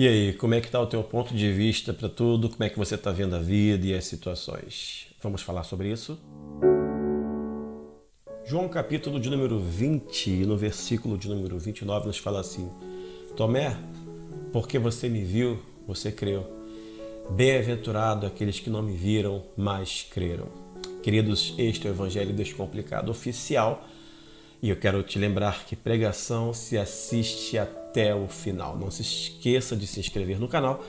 E aí, como é que está o teu ponto de vista para tudo? Como é que você está vendo a vida e as situações? Vamos falar sobre isso? João capítulo de número 20, no versículo de número 29, nos fala assim: Tomé, porque você me viu, você creu. Bem-aventurado aqueles que não me viram, mas creram. Queridos, este é o Evangelho Descomplicado oficial. E eu quero te lembrar que pregação se assiste até o final. Não se esqueça de se inscrever no canal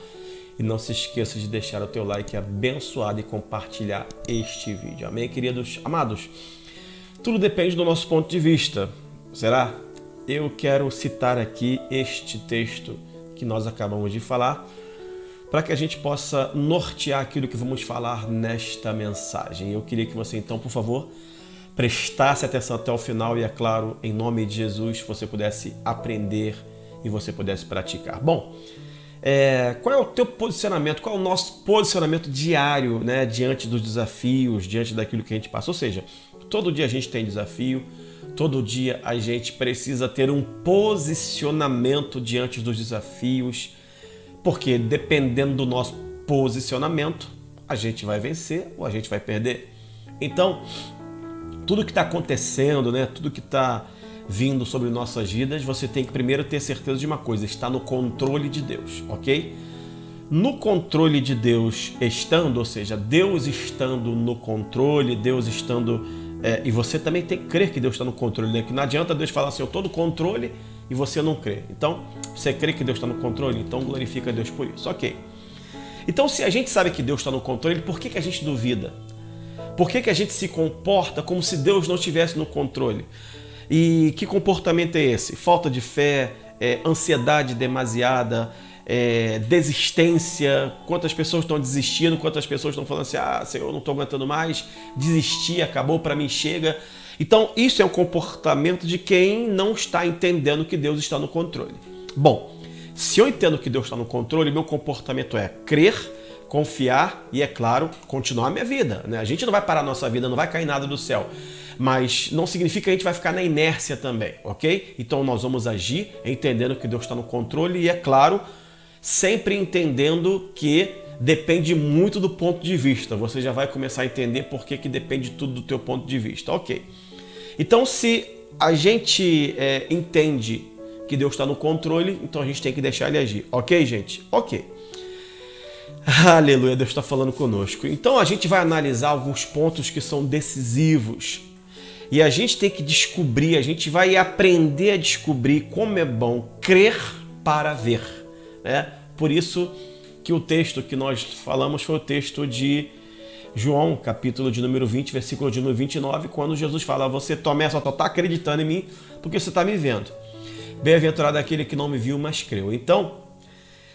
e não se esqueça de deixar o teu like abençoado e compartilhar este vídeo. Amém, queridos amados? Tudo depende do nosso ponto de vista. Será? Eu quero citar aqui este texto que nós acabamos de falar para que a gente possa nortear aquilo que vamos falar nesta mensagem. Eu queria que você então, por favor, prestasse atenção até o final e, é claro, em nome de Jesus, você pudesse aprender e você pudesse praticar. Bom, qual é o teu posicionamento? Qual é o nosso posicionamento diário, né, diante dos desafios, diante daquilo que a gente passa? Ou seja, todo dia a gente tem desafio, todo dia a gente precisa ter um posicionamento diante dos desafios, porque dependendo do nosso posicionamento, a gente vai vencer ou a gente vai perder. Então, tudo que está acontecendo, né, tudo que está vindo sobre nossas vidas, você tem que primeiro ter certeza de uma coisa: está no controle de Deus, ok? No controle de Deus estando, ou seja, Deus estando no controle, Deus estando... e você também tem que crer que Deus está no controle, né? Que não adianta Deus falar assim: eu estou no controle e você não crê. Então, você crê que Deus está no controle? Então glorifica Deus por isso, ok? Então, se a gente sabe que Deus está no controle, por que a gente duvida? Por que a gente se comporta como se Deus não estivesse no controle? E que comportamento é esse? Falta de fé, ansiedade demasiada, desistência. Quantas pessoas estão desistindo, quantas pessoas estão falando assim: ah, Senhor, eu não estou aguentando mais, desisti, acabou, para mim chega. Então, isso é um comportamento de quem não está entendendo que Deus está no controle. Bom, se eu entendo que Deus está no controle, meu comportamento é crer, confiar e, é claro, continuar a minha vida, né? A gente não vai parar a nossa vida, não vai cair nada do céu. Mas não significa que a gente vai ficar na inércia também, ok? Então nós vamos agir entendendo que Deus está no controle e, é claro, sempre entendendo que depende muito do ponto de vista. Você já vai começar a entender por que depende tudo do teu ponto de vista, ok? Então, se a gente entende que Deus está no controle, então a gente tem que deixar ele agir, ok, gente? Ok. Aleluia, Deus está falando conosco. Então a gente vai analisar alguns pontos que são decisivos. E a gente tem que descobrir, a gente vai aprender a descobrir como é bom crer para ver, né? Por isso que o texto que nós falamos foi o texto de João, capítulo de número 20, versículo de número 29, quando Jesus fala: você, Tomé, só está acreditando em mim porque você está me vendo. Bem-aventurado aquele que não me viu, mas creu. Então,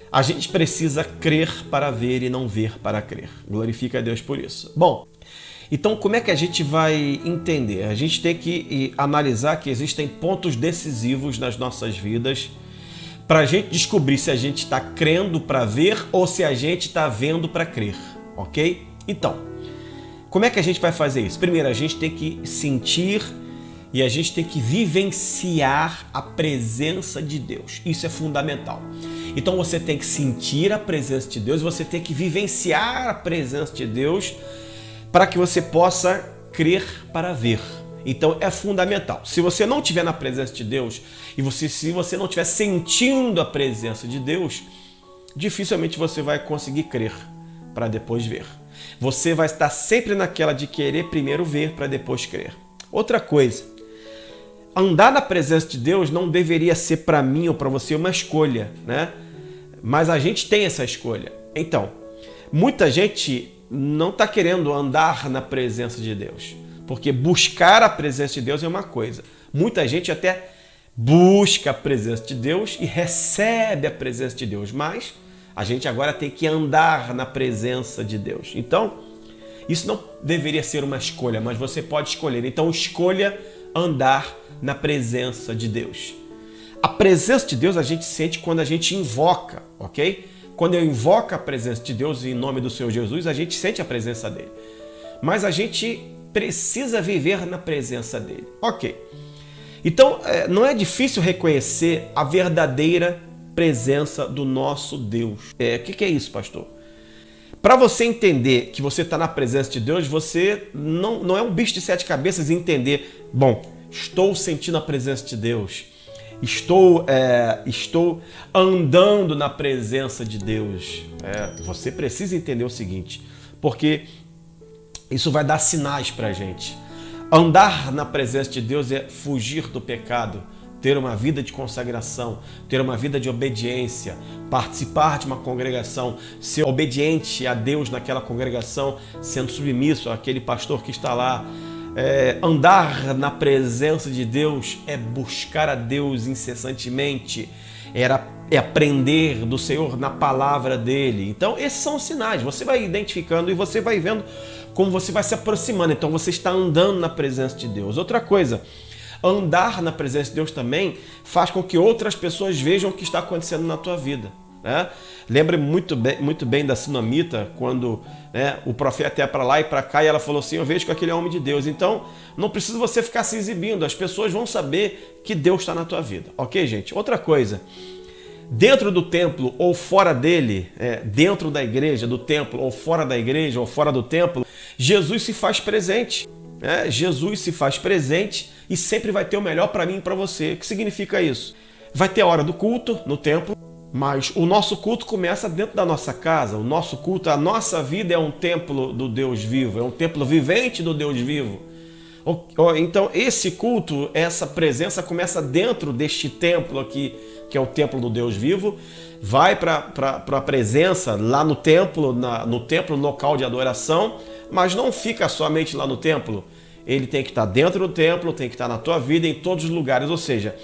a gente precisa crer para ver e não ver para crer. Glorifica a Deus por isso. Bom, então como é que a gente vai entender? A gente tem que analisar que existem pontos decisivos nas nossas vidas para a gente descobrir se a gente está crendo para ver ou se a gente está vendo para crer, ok? Então, como é que a gente vai fazer isso? Primeiro, a gente tem que sentir e a gente tem que vivenciar a presença de Deus. Isso é fundamental. Então você tem que sentir a presença de Deus, você tem que vivenciar a presença de Deus para que você possa crer para ver. Então é fundamental. Se você não estiver na presença de Deus e se você não estiver sentindo a presença de Deus, dificilmente você vai conseguir crer para depois ver. Você vai estar sempre naquela de querer primeiro ver para depois crer. Outra coisa, andar na presença de Deus não deveria ser para mim ou para você uma escolha, né? Mas a gente tem essa escolha. Então, muita gente não está querendo andar na presença de Deus, porque buscar a presença de Deus é uma coisa. Muita gente até busca a presença de Deus e recebe a presença de Deus, mas a gente agora tem que andar na presença de Deus. Então, isso não deveria ser uma escolha, mas você pode escolher. Então, escolha andar na presença de Deus. A presença de Deus a gente sente quando a gente invoca, ok? Quando eu invoco a presença de Deus em nome do Senhor Jesus, a gente sente a presença dele. Mas a gente precisa viver na presença dele, ok? Então, não é difícil reconhecer a verdadeira presença do nosso Deus. O que é isso, pastor? Para você entender que você está na presença de Deus, você não é um bicho de 7 cabeças e entender, bom, estou sentindo a presença de Deus, estou andando na presença de Deus. Você precisa entender o seguinte, porque isso vai dar sinais para a gente. Andar na presença de Deus é fugir do pecado, ter uma vida de consagração, ter uma vida de obediência, participar de uma congregação, ser obediente a Deus naquela congregação, sendo submisso àquele pastor que está lá. Andar na presença de Deus é buscar a Deus incessantemente, é aprender do Senhor na palavra dele. Então esses são os sinais, você vai identificando e você vai vendo como você vai se aproximando. Então você está andando na presença de Deus. Outra coisa, andar na presença de Deus também faz com que outras pessoas vejam o que está acontecendo na tua vida. Lembra muito bem da Sunamita, quando o profeta ia para lá e para cá e ela falou assim, eu vejo que aquele é homem de Deus. Então não precisa você ficar se exibindo, as pessoas vão saber que Deus está na tua vida. Ok, gente? Outra coisa, dentro do templo ou fora dele, dentro da igreja, do templo ou fora da igreja ou fora do templo, Jesus se faz presente. Jesus se faz presente e sempre vai ter o melhor para mim e para você. O que significa isso? Vai ter a hora do culto no templo, mas o nosso culto começa dentro da nossa casa. O nosso culto, a nossa vida é um templo do Deus vivo, é um templo vivente do Deus vivo. Então esse culto, essa presença começa dentro deste templo aqui, que é o templo do Deus vivo, vai para a presença lá no templo, no local de adoração, mas não fica somente lá no templo. Ele tem que estar dentro do templo, tem que estar na tua vida, em todos os lugares. Ou seja,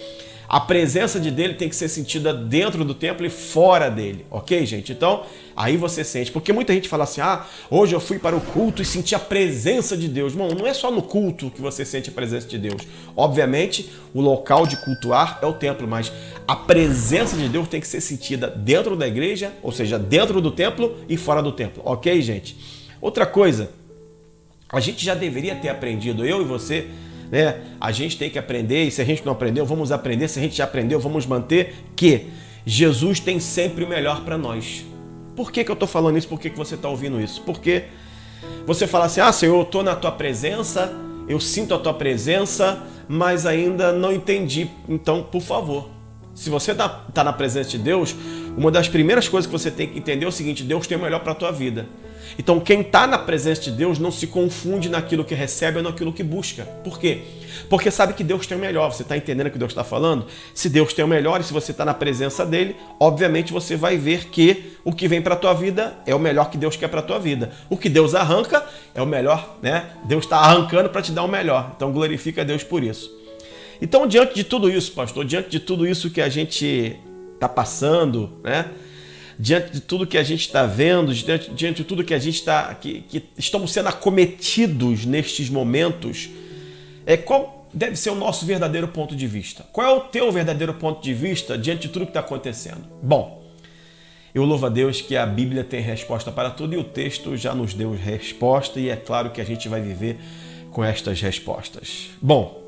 a presença dele tem que ser sentida dentro do templo e fora dele. Ok, gente? Então, aí você sente. Porque muita gente fala assim, hoje eu fui para o culto e senti a presença de Deus. Bom, não é só no culto que você sente a presença de Deus. Obviamente, o local de cultuar é o templo, mas a presença de Deus tem que ser sentida dentro da igreja, ou seja, dentro do templo e fora do templo. Ok, gente? Outra coisa, a gente já deveria ter aprendido, eu e você, a gente tem que aprender, e se a gente não aprendeu, vamos aprender, se a gente já aprendeu, vamos manter, que Jesus tem sempre o melhor para nós. Por que eu estou falando isso? Por que você está ouvindo isso? Porque você fala assim, Senhor, eu estou na tua presença, eu sinto a tua presença, mas ainda não entendi. Então, por favor, se você está na presença de Deus, uma das primeiras coisas que você tem que entender é o seguinte, Deus tem o melhor para a tua vida. Então quem está na presença de Deus não se confunde naquilo que recebe ou naquilo que busca. Por quê? Porque sabe que Deus tem o melhor. Você está entendendo o que Deus está falando? Se Deus tem o melhor e se você está na presença dele, obviamente você vai ver que o que vem para a tua vida é o melhor que Deus quer para a tua vida. O que Deus arranca é o melhor, Deus está arrancando para te dar o melhor. Então glorifica a Deus por isso. Então diante de tudo isso, pastor, diante de tudo isso que a gente está passando, diante de tudo que a gente está vendo, diante de tudo que a gente que estamos sendo acometidos nestes momentos, qual deve ser o nosso verdadeiro ponto de vista? Qual é o teu verdadeiro ponto de vista diante de tudo que está acontecendo? Bom, eu louvo a Deus que a Bíblia tem resposta para tudo e o texto já nos deu resposta e é claro que a gente vai viver com estas respostas. Bom,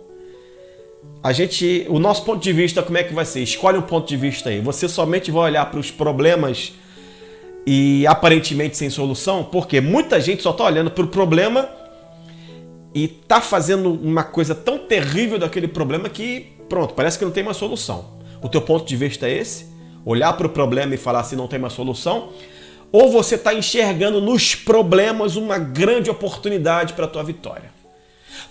o nosso ponto de vista, como é que vai ser? Escolhe um ponto de vista aí. Você somente vai olhar para os problemas e aparentemente sem solução? Porque muita gente só está olhando para o problema e está fazendo uma coisa tão terrível daquele problema que, pronto, parece que não tem mais solução. O teu ponto de vista é esse? Olhar para o problema e falar assim, não tem mais solução? Ou você está enxergando nos problemas uma grande oportunidade para a tua vitória?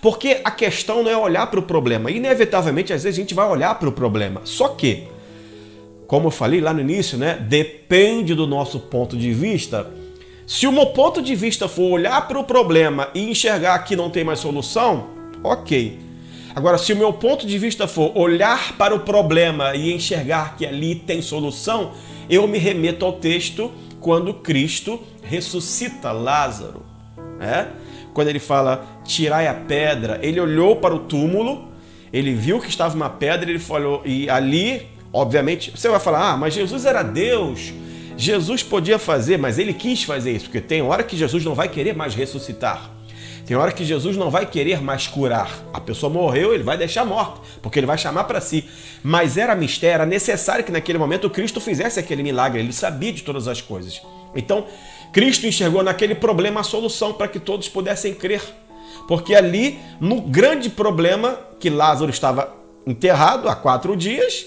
Porque a questão não é olhar para o problema. Inevitavelmente, às vezes, a gente vai olhar para o problema. Só que, como eu falei lá no início, depende do nosso ponto de vista. Se o meu ponto de vista for olhar para o problema e enxergar que não tem mais solução, ok. Agora, se o meu ponto de vista for olhar para o problema e enxergar que ali tem solução, eu me remeto ao texto quando Cristo ressuscita Lázaro. Quando ele fala, tirai a pedra, ele olhou para o túmulo, ele viu que estava uma pedra, ele falou, e ali, obviamente, você vai falar, mas Jesus era Deus, Jesus podia fazer, mas ele quis fazer isso, porque tem hora que Jesus não vai querer mais ressuscitar. Tem hora que Jesus não vai querer mais curar. A pessoa morreu, ele vai deixar morta, porque ele vai chamar para si. Mas era mistério, era necessário que naquele momento o Cristo fizesse aquele milagre. Ele sabia de todas as coisas. Então, Cristo enxergou naquele problema a solução para que todos pudessem crer. Porque ali, no grande problema, que Lázaro estava enterrado há 4 dias,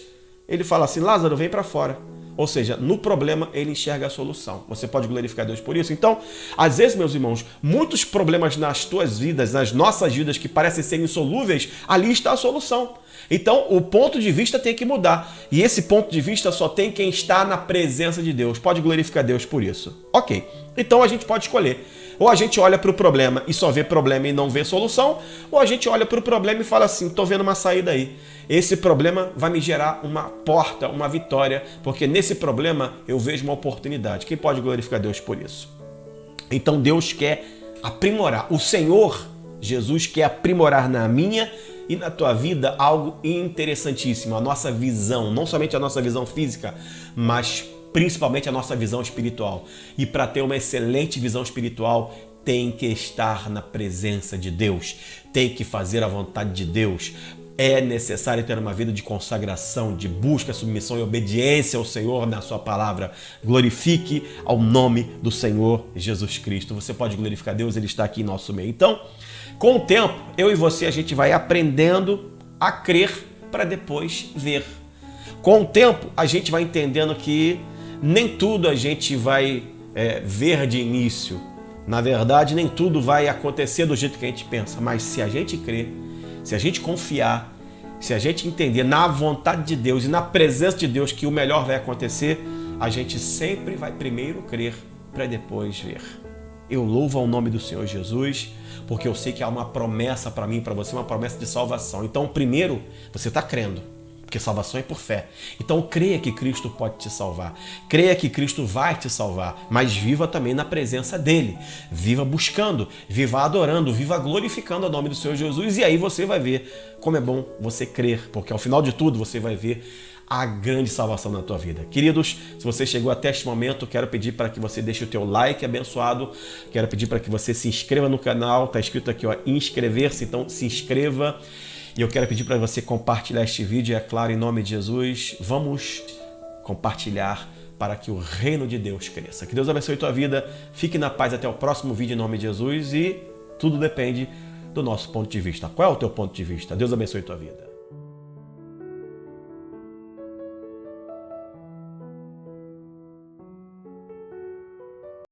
ele fala assim, Lázaro, vem para fora. Ou seja, no problema ele enxerga a solução. Você pode glorificar Deus por isso? Então, às vezes, meus irmãos, muitos problemas nas tuas vidas, nas nossas vidas, que parecem ser insolúveis, ali está a solução. Então, o ponto de vista tem que mudar. E esse ponto de vista só tem quem está na presença de Deus. Pode glorificar Deus por isso. Ok. Então, a gente pode escolher. Ou a gente olha para o problema e só vê problema e não vê solução, ou a gente olha para o problema e fala assim, estou vendo uma saída aí. Esse problema vai me gerar uma porta, uma vitória, porque nesse problema eu vejo uma oportunidade. Quem pode glorificar Deus por isso? Então Deus quer aprimorar. O Senhor, Jesus, quer aprimorar na minha e na tua vida algo interessantíssimo. A nossa visão, não somente a nossa visão física, mas principalmente a nossa visão espiritual. E para ter uma excelente visão espiritual, tem que estar na presença de Deus, tem que fazer a vontade de Deus. É necessário ter uma vida de consagração, de busca, submissão e obediência ao Senhor na sua palavra. Glorifique ao nome do Senhor Jesus Cristo. Você pode glorificar Deus, Ele está aqui em nosso meio. Então, com o tempo, eu e você, a gente vai aprendendo a crer para depois ver. Com o tempo, a gente vai entendendo que nem tudo a gente vai ver de início. Na verdade, nem tudo vai acontecer do jeito que a gente pensa. Mas se a gente crer, se a gente confiar, se a gente entender na vontade de Deus e na presença de Deus que o melhor vai acontecer, a gente sempre vai primeiro crer para depois ver. Eu louvo ao nome do Senhor Jesus, porque eu sei que há uma promessa para mim, para você, uma promessa de salvação. Então, primeiro, você está crendo, porque salvação é por fé. Então, creia que Cristo pode te salvar. Creia que Cristo vai te salvar, mas viva também na presença dEle. Viva buscando, viva adorando, viva glorificando o nome do Senhor Jesus. E aí você vai ver como é bom você crer, porque ao final de tudo você vai ver a grande salvação na tua vida. Queridos, se você chegou até este momento, quero pedir para que você deixe o teu like abençoado, quero pedir para que você se inscreva no canal, está escrito aqui, ó, inscrever-se, então se inscreva. E eu quero pedir para você compartilhar este vídeo, é claro, em nome de Jesus, vamos compartilhar para que o reino de Deus cresça. Que Deus abençoe a tua vida, fique na paz até o próximo vídeo em nome de Jesus e tudo depende do nosso ponto de vista. Qual é o teu ponto de vista? Deus abençoe a tua vida.